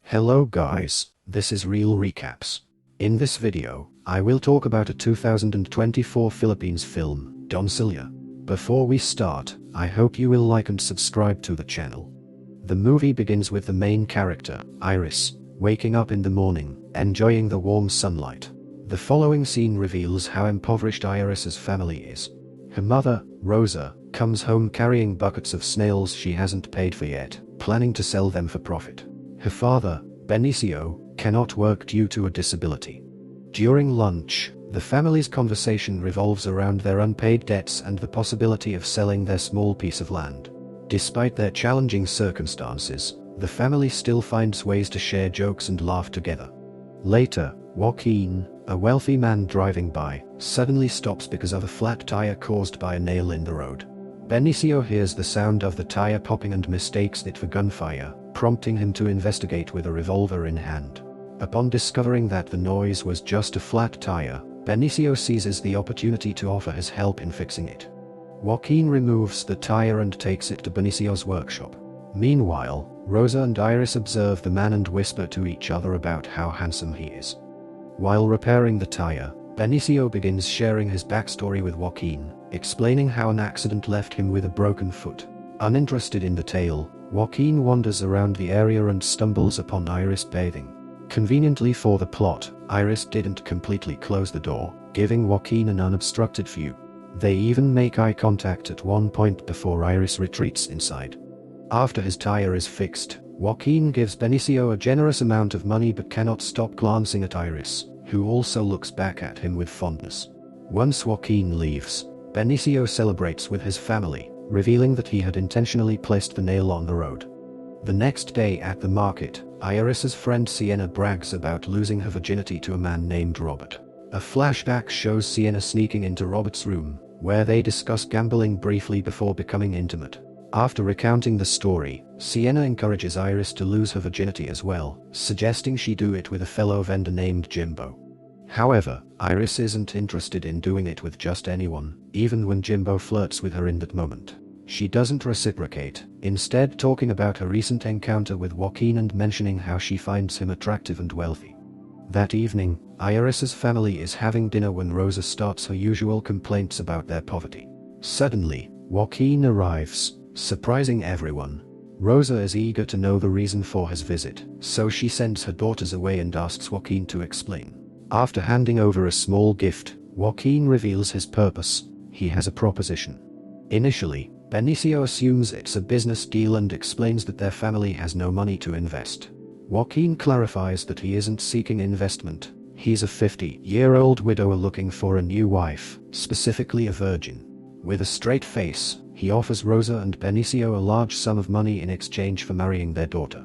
Hello guys, this is Real Recaps. In this video, I will talk about a 2024 Philippines film, Donselya. Before we start, I hope you will like and subscribe to the channel. The movie begins with the main character, Iris, waking up in the morning, enjoying the warm sunlight. The following scene reveals how impoverished Iris's family is. Her mother, Rosa, comes home carrying buckets of snails she hasn't paid for yet, planning to sell them for profit. Her father, Benicio, cannot work due to a disability. During lunch, the family's conversation revolves around their unpaid debts and the possibility of selling their small piece of land. Despite their challenging circumstances, the family still finds ways to share jokes and laugh together. Later, Joaquin, a wealthy man driving by, suddenly stops because of a flat tire caused by a nail in the road. Benicio hears the sound of the tire popping and mistakes it for gunfire, prompting him to investigate with a revolver in hand. Upon discovering that the noise was just a flat tire, Benicio seizes the opportunity to offer his help in fixing it. Joaquin removes the tire and takes it to Benicio's workshop. Meanwhile, Rosa and Iris observe the man and whisper to each other about how handsome he is. While repairing the tire, Benicio begins sharing his backstory with Joaquin, explaining how an accident left him with a broken foot. Uninterested in the tale, Joaquin wanders around the area and stumbles upon Iris bathing. Conveniently for the plot, Iris didn't completely close the door, giving Joaquin an unobstructed view. They even make eye contact at one point before Iris retreats inside. After his tire is fixed, Joaquin gives Benicio a generous amount of money but cannot stop glancing at Iris, who also looks back at him with fondness. Once Joaquin leaves, Benicio celebrates with his family, revealing that he had intentionally placed the nail on the road. The next day at the market, Iris's friend Sienna brags about losing her virginity to a man named Robert. A flashback shows Sienna sneaking into Robert's room, where they discuss gambling briefly before becoming intimate. After recounting the story, Sienna encourages Iris to lose her virginity as well, suggesting she do it with a fellow vendor named Jimbo. However, Iris isn't interested in doing it with just anyone, even when Jimbo flirts with her in that moment. She doesn't reciprocate, instead talking about her recent encounter with Joaquin and mentioning how she finds him attractive and wealthy. That evening, Iris's family is having dinner when Rosa starts her usual complaints about their poverty. Suddenly, Joaquin arrives, surprising everyone. Rosa is eager to know the reason for his visit, so she sends her daughters away and asks Joaquin to explain. After handing over a small gift, Joaquin reveals his purpose. He has a proposition. Initially, Benicio assumes it's a business deal and explains that their family has no money to invest. Joaquin clarifies that he isn't seeking investment. He's a 50-year-old widower looking for a new wife, specifically a virgin. With a straight face, he offers Rosa and Benicio a large sum of money in exchange for marrying their daughter.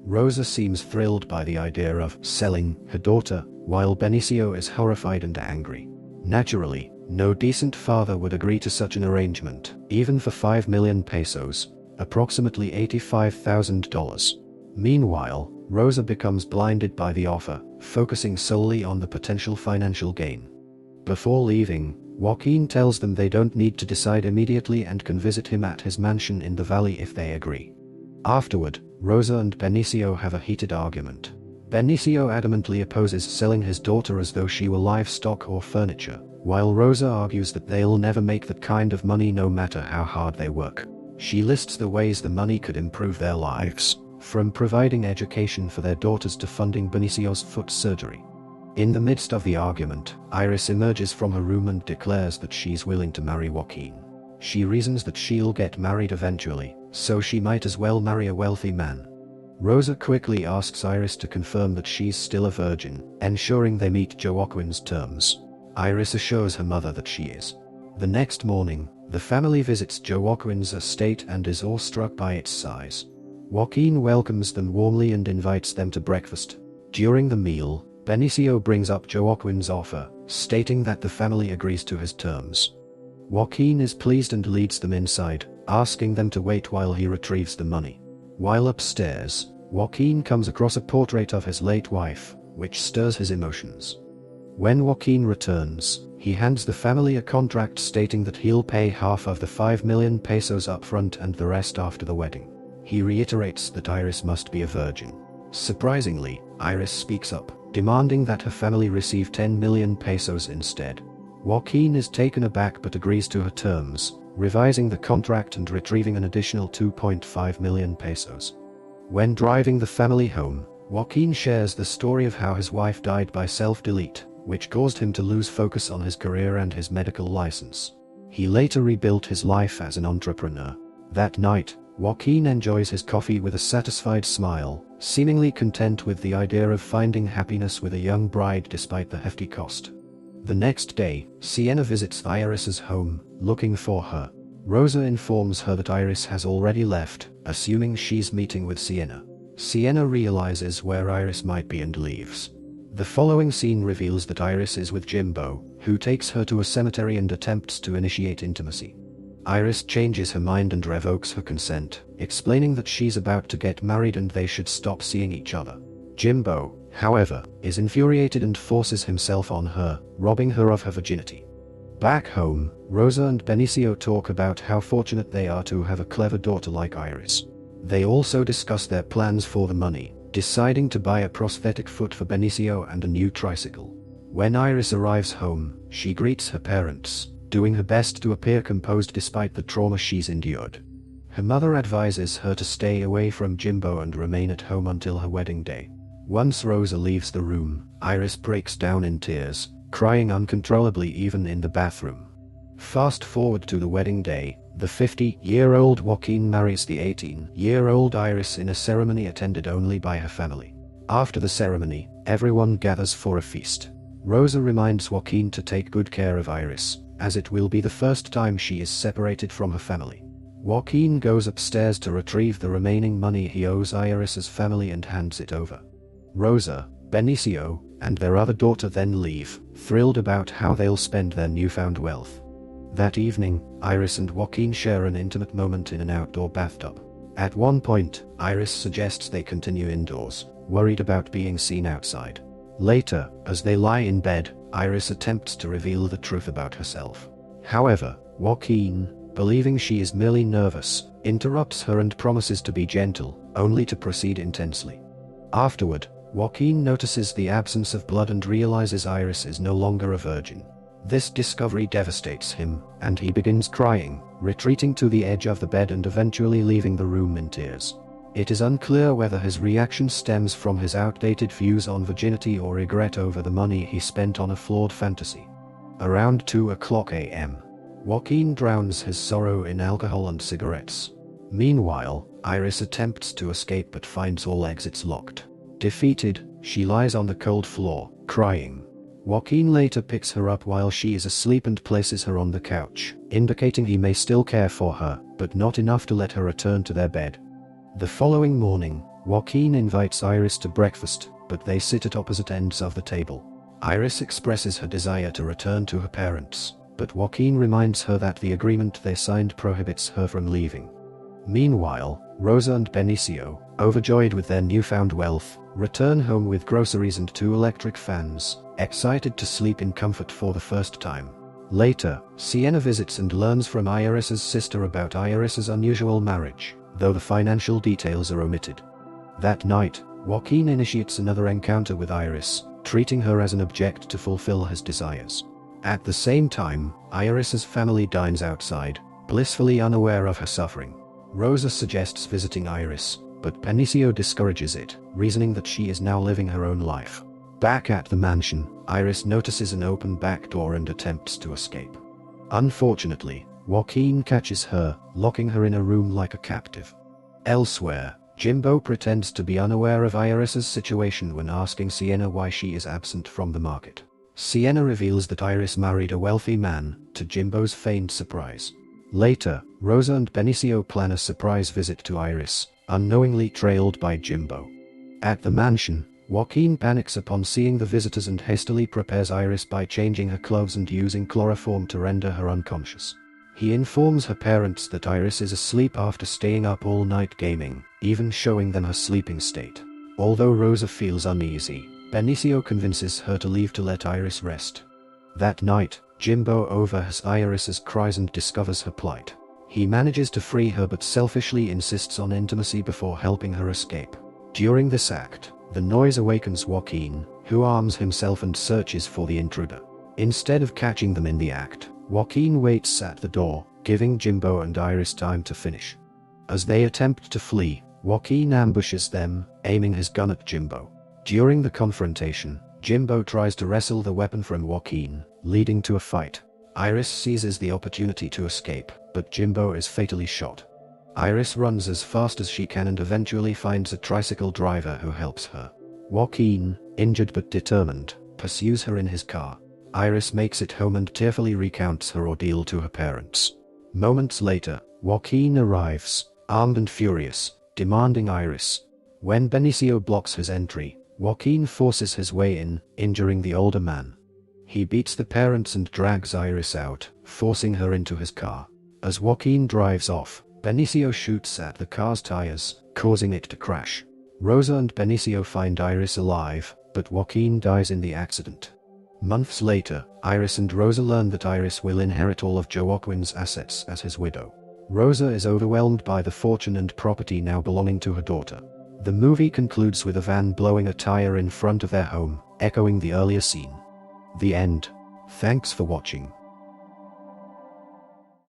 Rosa seems thrilled by the idea of selling her daughter, while Benicio is horrified and angry. Naturally, no decent father would agree to such an arrangement, even for 5 million pesos, approximately $85,000. Meanwhile, Rosa becomes blinded by the offer, focusing solely on the potential financial gain. Before leaving, Joaquin tells them they don't need to decide immediately and can visit him at his mansion in the valley if they agree. Afterward, Rosa and Benicio have a heated argument. Benicio adamantly opposes selling his daughter as though she were livestock or furniture, while Rosa argues that they'll never make that kind of money no matter how hard they work. She lists the ways the money could improve their lives, from providing education for their daughters to funding Benicio's foot surgery. In the midst of the argument, Iris emerges from her room and declares that she's willing to marry Joaquin. She reasons that she'll get married eventually, so she might as well marry a wealthy man. Rosa quickly asks Iris to confirm that she's still a virgin, ensuring they meet Joaquin's terms. Iris assures her mother that she is. The next morning, the family visits Joaquin's estate and is awestruck by its size. Joaquin welcomes them warmly and invites them to breakfast. During the meal, Benicio brings up Joaquin's offer, stating that the family agrees to his terms. Joaquin is pleased and leads them inside, asking them to wait while he retrieves the money. While upstairs, Joaquin comes across a portrait of his late wife, which stirs his emotions. When Joaquin returns, he hands the family a contract stating that he'll pay half of the 5 million pesos upfront and the rest after the wedding. He reiterates that Iris must be a virgin. Surprisingly, Iris speaks up, demanding that her family receive 10 million pesos instead. Joaquin is taken aback but agrees to her terms, revising the contract and retrieving an additional 2.5 million pesos. When driving the family home, Joaquin shares the story of how his wife died by self-delete, which caused him to lose focus on his career and his medical license. He later rebuilt his life as an entrepreneur. That night, Joaquin enjoys his coffee with a satisfied smile, seemingly content with the idea of finding happiness with a young bride despite the hefty cost. The next day, Sienna visits Iris's home, looking for her. Rosa informs her that Iris has already left, assuming she's meeting with Sienna. Sienna realizes where Iris might be and leaves. The following scene reveals that Iris is with Jimbo, who takes her to a cemetery and attempts to initiate intimacy. Iris changes her mind and revokes her consent, explaining that she's about to get married and they should stop seeing each other. Jimbo, however, is infuriated and forces himself on her, robbing her of her virginity. Back home, Rosa and Benicio talk about how fortunate they are to have a clever daughter like Iris. They also discuss their plans for the money, deciding to buy a prosthetic foot for Benicio and a new tricycle. When Iris arrives home, she greets her parents, doing her best to appear composed despite the trauma she's endured. Her mother advises her to stay away from Jimbo and remain at home until her wedding day. Once Rosa leaves the room, Iris breaks down in tears, crying uncontrollably even in the bathroom. Fast forward to the wedding day, the 50-year-old Joaquin marries the 18-year-old Iris in a ceremony attended only by her family. After the ceremony, everyone gathers for a feast. Rosa reminds Joaquin to take good care of Iris, as it will be the first time she is separated from her family. Joaquin goes upstairs to retrieve the remaining money he owes Iris's family and hands it over. Rosa, Benicio, and their other daughter then leave, thrilled about how they'll spend their newfound wealth. That evening, Iris and Joaquin share an intimate moment in an outdoor bathtub. At one point, Iris suggests they continue indoors, worried about being seen outside. Later, as they lie in bed, Iris attempts to reveal the truth about herself. However, Joaquin, believing she is merely nervous, interrupts her and promises to be gentle, only to proceed intensely. Afterward, Joaquin notices the absence of blood and realizes Iris is no longer a virgin. This discovery devastates him, and he begins crying, retreating to the edge of the bed and eventually leaving the room in tears. It is unclear whether his reaction stems from his outdated views on virginity or regret over the money he spent on a flawed fantasy. Around 2:00 a.m., Joaquin drowns his sorrow in alcohol and cigarettes. Meanwhile, Iris attempts to escape but finds all exits locked. Defeated, she lies on the cold floor, crying. Joaquin later picks her up while she is asleep and places her on the couch, indicating he may still care for her, but not enough to let her return to their bed. The following morning, Joaquin invites Iris to breakfast, but they sit at opposite ends of the table. Iris expresses her desire to return to her parents, but Joaquin reminds her that the agreement they signed prohibits her from leaving. Meanwhile, Rosa and Benicio, overjoyed with their newfound wealth, return home with groceries and 2 electric fans, excited to sleep in comfort for the first time. Later, Sienna visits and learns from Iris's sister about Iris's unusual marriage, though the financial details are omitted. That night, Joaquin initiates another encounter with Iris, treating her as an object to fulfill his desires. At the same time, Iris's family dines outside, blissfully unaware of her suffering. Rosa suggests visiting Iris, but Benicio discourages it, reasoning that she is now living her own life. Back at the mansion, Iris notices an open back door and attempts to escape. Unfortunately, Joaquin catches her, locking her in a room like a captive. Elsewhere, Jimbo pretends to be unaware of Iris's situation when asking Sienna why she is absent from the market. Sienna reveals that Iris married a wealthy man, to Jimbo's feigned surprise. Later, Rosa and Benicio plan a surprise visit to Iris, unknowingly trailed by Jimbo. At the mansion, Joaquin panics upon seeing the visitors and hastily prepares Iris by changing her clothes and using chloroform to render her unconscious. He informs her parents that Iris is asleep after staying up all night gaming, even showing them her sleeping state. Although Rosa feels uneasy, Benicio convinces her to leave to let Iris rest. That night, Jimbo overhears Iris's cries and discovers her plight. He manages to free her but selfishly insists on intimacy before helping her escape. During this act, the noise awakens Joaquin, who arms himself and searches for the intruder. Instead of catching them in the act, Joaquin waits at the door, giving Jimbo and Iris time to finish. As they attempt to flee, Joaquin ambushes them, aiming his gun at Jimbo. During the confrontation, Jimbo tries to wrestle the weapon from Joaquin, leading to a fight. Iris seizes the opportunity to escape, but Jimbo is fatally shot. Iris runs as fast as she can and eventually finds a tricycle driver who helps her. Joaquin, injured but determined, pursues her in his car. Iris makes it home and tearfully recounts her ordeal to her parents. Moments later, Joaquin arrives, armed and furious, demanding Iris. When Benicio blocks his entry, Joaquin forces his way in, injuring the older man. He beats the parents and drags Iris out, forcing her into his car. As Joaquin drives off, Benicio shoots at the car's tires, causing it to crash. Rosa and Benicio find Iris alive, but Joaquin dies in the accident. Months later, Iris and Rosa learn that Iris will inherit all of Joaquin's assets as his widow. Rosa is overwhelmed by the fortune and property now belonging to her daughter. The movie concludes with a van blowing a tire in front of their home, echoing the earlier scene. The end. Thanks for watching.